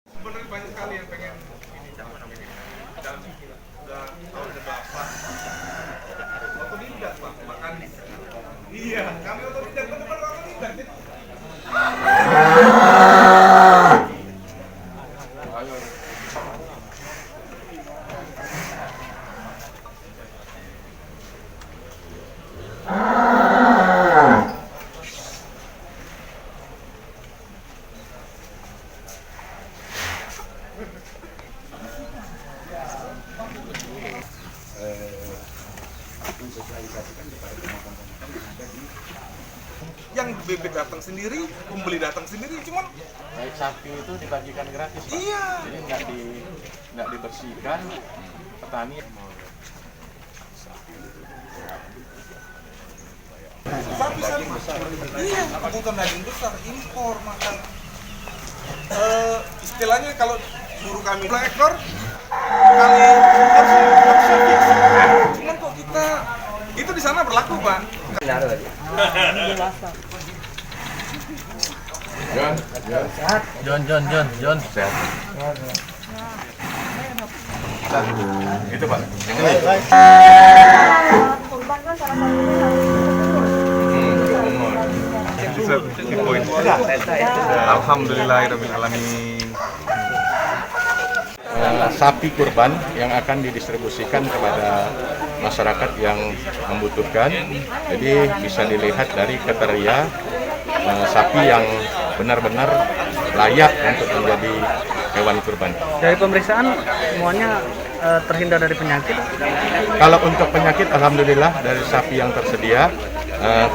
Sebenarnya banyak sekali yang pengen ini dan udah tahun berapa otodidak Pak makan. Iya, kami otodidak, teman-teman otodidak. Yang bebek datang sendiri, pembeli datang sendiri, cuman baik sapi itu dibagikan gratis, Pak. iya. Jadi nggak dibersihkan, petani. Sapi iya, bukan daging besar, impor makan. Istilahnya kalau suruh kami 2 ekor kali porsi fix. Cuman kok kita itu di sana berlaku Pak. John. Sehat. Itu Pak. Kurban kan salah satunya Poin. Alhamdulillahirabbil alamin. Sapi kurban yang akan didistribusikan kepada masyarakat yang membutuhkan. Jadi bisa dilihat dari kriteria sapi yang benar-benar layak untuk menjadi hewan kurban. Dari pemeriksaan semuanya terhindar dari penyakit. Kalau untuk penyakit, alhamdulillah dari sapi yang tersedia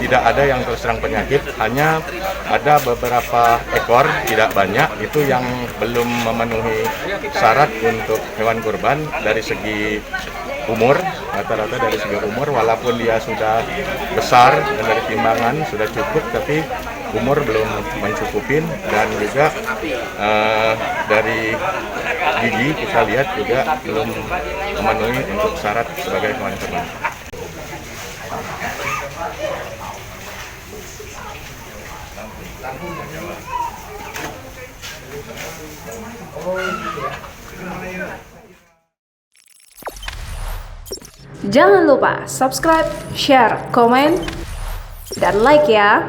tidak ada yang terserang penyakit, hanya ada beberapa ekor, tidak banyak, itu yang belum memenuhi syarat untuk hewan kurban dari segi umur, rata-rata dari segi umur, walaupun dia sudah besar dan dari timbangan sudah cukup, tapi umur belum mencukupin, dan juga dari gigi kita lihat juga belum memenuhi untuk syarat sebagai hewan kurban. Jangan lupa subscribe, share, komen, dan like ya.